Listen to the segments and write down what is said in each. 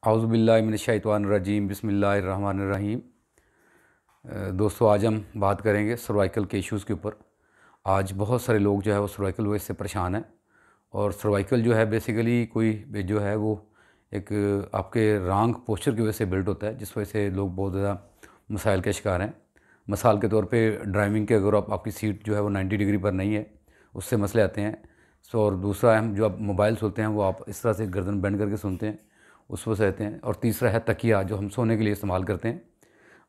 औज़ुबिल्लाहिमिनश्शैतानिर्रजीम बिस्मिल्लाहिर्रहमानिर्रहीम। दोस्तों, आज हम बात करेंगे सर्वाइकल के इश्यूज़ के ऊपर। आज बहुत सारे लोग जो है वो सर्वाइकल वजह से परेशान हैं। और सर्वाइकल जो है बेसिकली कोई जो है वो एक आपके रॉन्ग पोस्चर की वजह से बिल्ड होता है, जिस वजह से लोग बहुत ज़्यादा मसाइल के शिकार हैं। मिसाल के तौर पे ड्राइविंग के अगर आपकी सीट जो है वो 90 डिग्री पर नहीं है, उससे मसले आते हैं। और दूसरा हम जो आप मोबाइल सुनते हैं वो आप इस तरह से गर्दन बेंड करके सुनते हैं, उस वजह से रहते हैं। और तीसरा है तकिया, जो हम सोने के लिए इस्तेमाल करते हैं।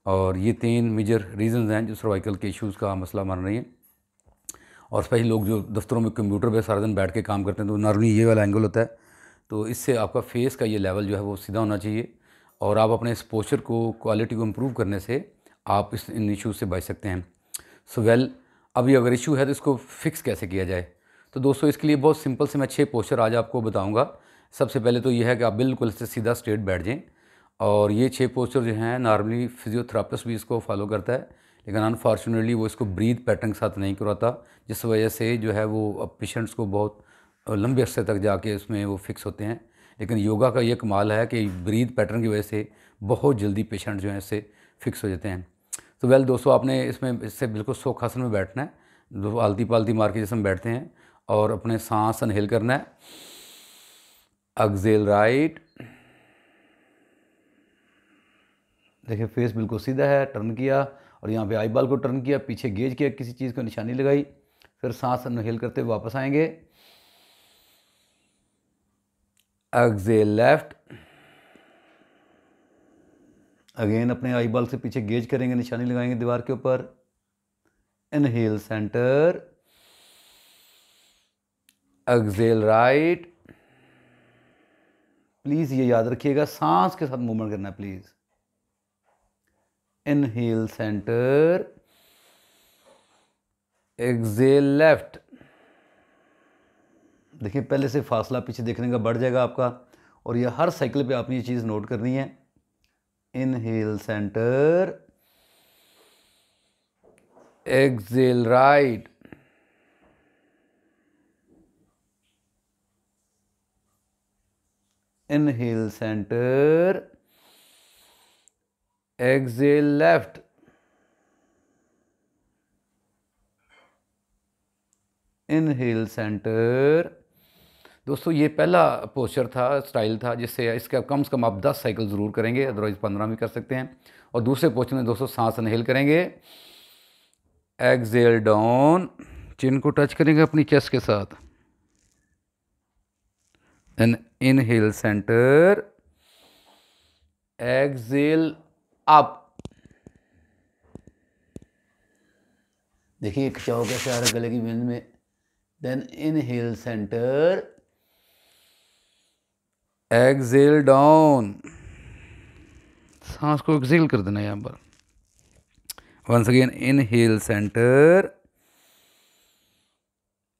और ये 3 मेजर रीज़न्स हैं जो सर्वाइकल के इश्यूज़ का मसला बन रही हैं। और स्पेशली लोग जो दफ्तरों में कंप्यूटर पे सारा दिन बैठ के काम करते हैं, तो नॉर्मली ये वाला एंगल होता है, तो इससे आपका फेस का ये लेवल जो है वो सीधा होना चाहिए। और आप अपने इस पोस्चर को, क्वालिटी को इम्प्रूव करने से आप इन इश्यूज़ से बच सकते हैं। अब ये अगर इशू है तो इसको फिक्स कैसे किया जाए। तो दोस्तों, इसके लिए बहुत सिंपल से मैं 6 पोस्चर आज आपको बताऊंगा। सबसे पहले तो ये है कि आप बिल्कुल से सीधा स्ट्रेट बैठ जाएं। और ये 6 पोस्चर जो हैं नॉर्मली फिजियोथेरापिस्ट भी इसको फॉलो करता है, लेकिन अनफॉर्चुनेटली वो इसको ब्रीथ पैटर्न के साथ नहीं करवाता, जिस वजह से जो है वो अब पेशेंट्स को बहुत लंबे अरसे तक जाके उसमें वो फिक्स होते हैं। लेकिन योगा का ये कमाल है कि ब्रीथ पैटर्न की वजह से बहुत जल्दी पेशेंट जो हैं इससे फिक्स हो जाते हैं। तो दोस्तों, आपने इसमें इससे बिल्कुल सुखासन में बैठना है, जो आलती पालती मार के जैसे हम बैठते हैं, और अपने सांस इनहेल करना है। Exhale right. देखिए फेस बिल्कुल सीधा है, टर्न किया और यहाँ पे आई बॉल को टर्न किया, पीछे गेज किया, किसी चीज़ को निशानी लगाई, फिर सांस इनहेल करते हुए वापस आएंगे। Exhale left. अगेन अपने आई बॉल से पीछे गेज करेंगे, निशानी लगाएंगे दीवार के ऊपर। Inhale centre. Exhale right. Please ये याद रखिएगा, सांस के साथ मूवमेंट करना है please. Inhale centre. Exhale left. देखिए पहले से फासला पीछे देखने का बढ़ जाएगा आपका, और ये हर साइकिल पे आपने ये चीज़ नोट करनी है। Inhale centre. Exhale right. Inhale centre. Exhale left. Inhale centre. दोस्तों, ये पहला पोस्चर था, स्टाइल था, जिससे इसका कम से कम आप 10 साइकिल ज़रूर करेंगे, अदरवाइज़ 15 भी कर सकते हैं। और दूसरे पोस्चर में दोस्तों सांस इनहेल करेंगे, एक्सहेल डाउन, चिन को टच करेंगे अपनी चेस्ट के साथ। Inhale centre. Exhale up. देखिए खिंचाव कैसे आ रहा है गले की विंड में। Then inhale centre. Exhale down, सांस को एक्सहेल कर देना यहाँ पर। Once again inhale centre.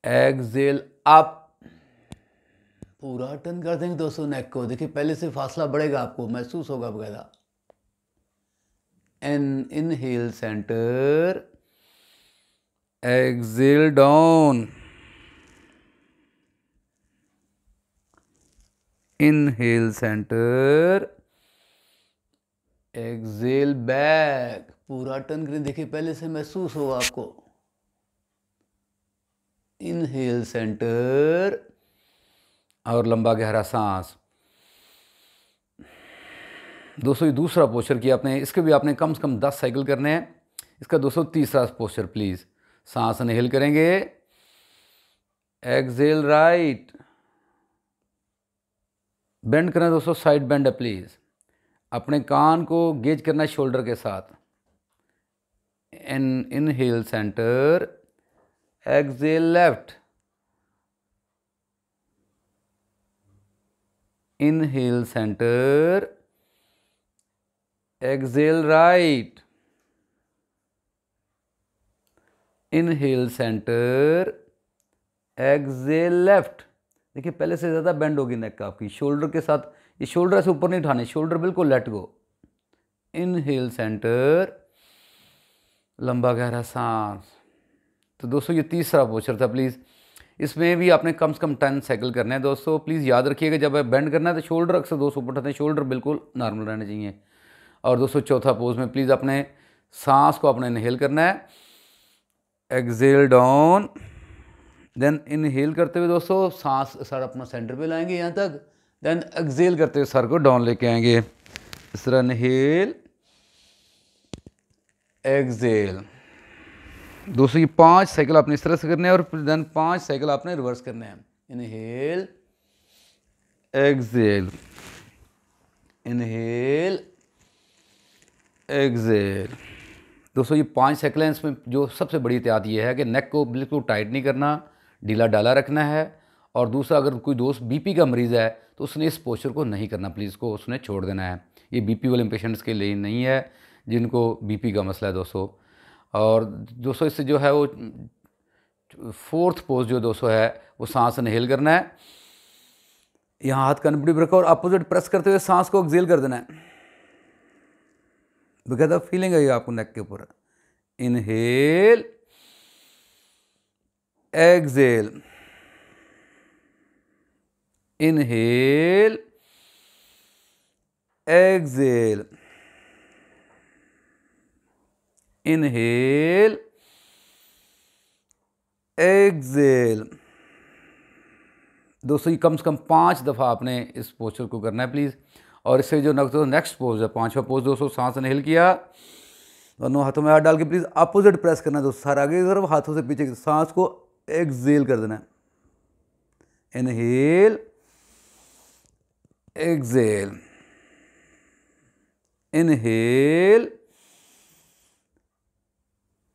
Exhale up. पूरा टर्न कर देंगे दोस्तों नेक को। देखिए पहले से फासला बढ़ेगा, आपको महसूस होगा बकायदा। Inhale centre. Exhale down. Inhale centre. Exhale back. पूरा टर्न करें, देखिए पहले से महसूस होगा आपको। इनहेल सेंटर, और लंबा गहरा सांस। दोस्तों, ये दूसरा पोस्चर किया आपने, इसके भी आपने कम से कम 10 साइकिल करने हैं। इसका दोस्तों तीसरा पोस्चर, प्लीज़ सांस इनहेल करेंगे, एक्सहेल राइट। बेंड करना दोस्तों, साइड बेंड है प्लीज़। अपने कान को गेज करना है शोल्डर के साथ। Inhale centre. Exhale left. Inhale centre. Exhale right. Inhale centre. Exhale left. देखिए पहले से ज़्यादा बेंड होगी नेक आपकी, शोल्डर के साथ। ये शोल्डर ऐसे ऊपर नहीं उठाने, शोल्डर बिल्कुल लेट गो। इनहेल सेंटर, लंबा गहरा सांस। तो दोस्तों, ये तीसरा पोस्चर था, प्लीज़ इसमें भी आपने कम से कम 10 साइकिल करना है दोस्तों। प्लीज़ याद रखिएगा, जब आप बेंड करना है तो शोल्डर अक्सर दोस्तों ऊपर उठाते हैं, शोल्डर बिल्कुल नॉर्मल रहने चाहिए। और दोस्तों चौथा पोज में प्लीज़ अपने सांस को अपने इनहेल करना है, एक्सेल डाउन, देन इनहेल करते हुए दोस्तों सांस सर अपना सेंटर पे लाएंगे यहाँ तक, देन एक्सेल करते हुए सर को डाउन लेके आएंगे। इस तरह इनहेल एक्सेल। दोस्तों ये 5 साइकिल आपने इस तरह से करने हैं और देन 5 साइकिल आपने रिवर्स करने हैं। Inhale exhale, inhale Excel. दोस्तों ये 5 साइकिल हैं। इसमें जो सबसे बड़ी एहतियात ये है कि नेक को बिल्कुल टाइट नहीं करना, ढीला डाला रखना है। और दूसरा, अगर कोई दोस्त बीपी का मरीज़ है तो उसने इस पोस्चर को नहीं करना, प्लीज़ को उसने छोड़ देना है। ये बीपी वाले पेशेंट्स के लिए नहीं है जिनको बीपी का मसला है दोस्तों। और दोस्तों इससे जो है वो 4th पोज जो दोस्तों है वो सांस इनहेल करना है, यहाँ हाथ कनपटी पर रखा और अपोजिट प्रेस करते हुए सांस को एक्सेल कर देना है। बकायदा फीलिंग है आपको नेक के ऊपर। Inhale exhale, inhale exhale, inhale Excel. दोस्तों ये कम से कम 5 दफ़ा आपने इस पोस्चर को करना है प्लीज़। और इससे जो नेक्स्ट पोज है 5वां पोज दोस्तों, सांस इनहेल किया, दोनों हाथों में हाथ डाल के प्लीज़ अपोजिट प्रेस करना है दोस्तों, सारा आगे की तरफ हाथों से पीछे की, सांस को एक्सेल कर देना है। Inhale exhale, inhale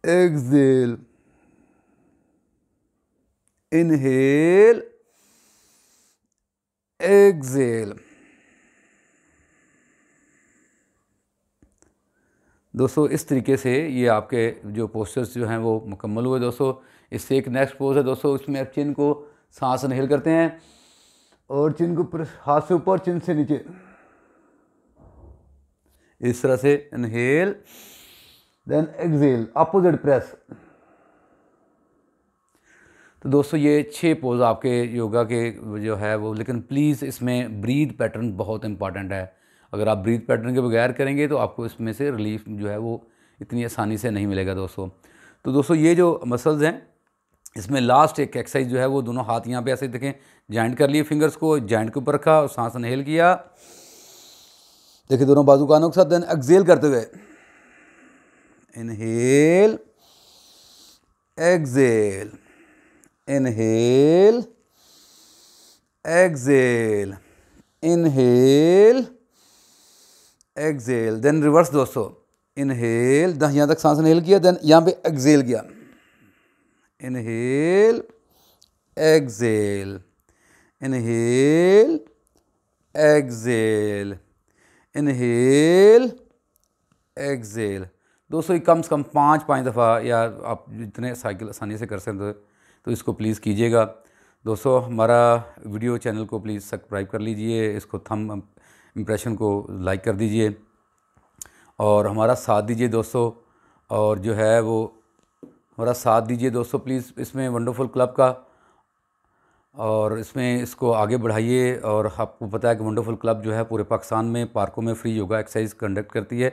exhale, inhale Excel. दोस्तों इस तरीके से ये आपके जो पोस्चर्स जो हैं वो मुकम्मल हुए दोस्तों। इससे एक नेक्स्ट पोज है दोस्तों, इसमें आप चिन को सांस इनहेल करते हैं और चिन को हाथ से ऊपर चिन से नीचे, इस तरह से inhale then exhale, opposite press. तो दोस्तों ये 6 पोज आपके योगा के जो है वो, लेकिन प्लीज़ इसमें ब्रीथ पैटर्न बहुत इंपॉर्टेंट है। अगर आप ब्रीथ पैटर्न के बगैर करेंगे तो आपको इसमें से रिलीफ जो है वो इतनी आसानी से नहीं मिलेगा दोस्तों। तो दोस्तों ये जो मसल्स हैं इसमें लास्ट एक एक्सरसाइज जो है वो, दोनों हाथ यहाँ पे ऐसे देखें जॉइंट कर लिए, फिंगर्स को जॉइंट के ऊपर रखा और सांस इनहेल किया, देखिए दोनों बाजू कानों के साथ, देन एक्सेल करते हुए inhale exhale, inhale exhale, inhale exhale, then reverse दोस्तों, इनहेल, यहाँ तक सांस इनहेल किया, देन यहाँ पे एक्सेल किया, inhale exhale, inhale exhale, inhale Excel. दोस्तों ये कम से कम 5 दफ़ा, या आप जितने साइकिल आसानी से कर सकते हो तो इसको प्लीज़ कीजिएगा दोस्तों। हमारा वीडियो चैनल को प्लीज़ सब्सक्राइब कर लीजिए, इसको थंब इम्प्रेशन को लाइक कर दीजिए और हमारा साथ दीजिए दोस्तों। और जो है वो हमारा साथ दीजिए दोस्तों प्लीज़ इसमें वंडरफुल क्लब का, और इसमें इसको आगे बढ़ाइए। और आपको पता है कि वंडरफुल क्लब जो है पूरे पाकिस्तान में पार्कों में फ्री योगा एक्सरसाइज कंडक्ट करती है।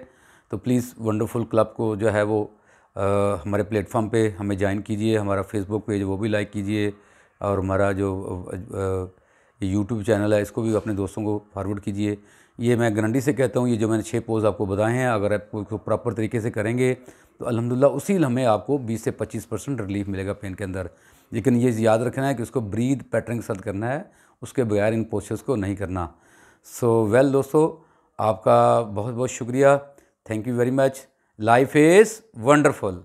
तो प्लीज़ वंडरफुल क्लब को जो है वो हमारे प्लेटफॉर्म पे हमें ज्वाइन कीजिए, हमारा फेसबुक पेज वो भी लाइक कीजिए, और हमारा जो यूट्यूब चैनल है इसको भी अपने दोस्तों को फॉरवर्ड कीजिए। ये मैं गारंटी से कहता हूँ, ये जो मैंने 6 पोज आपको बताए हैं, अगर आप इसको प्रॉपर तरीके से करेंगे तो अल्हम्दुलिल्लाह उसी लम्हे आपको 20 से 25% रिलीफ मिलेगा पेन के अंदर। लेकिन ये याद रखना है कि उसको ब्रीथ पैटर्न के साथ करना है, उसके बगैर इन पोस्चर्स को नहीं करना। सो वेल दोस्तों, आपका बहुत बहुत शुक्रिया, thank you very much. Life is wonderful.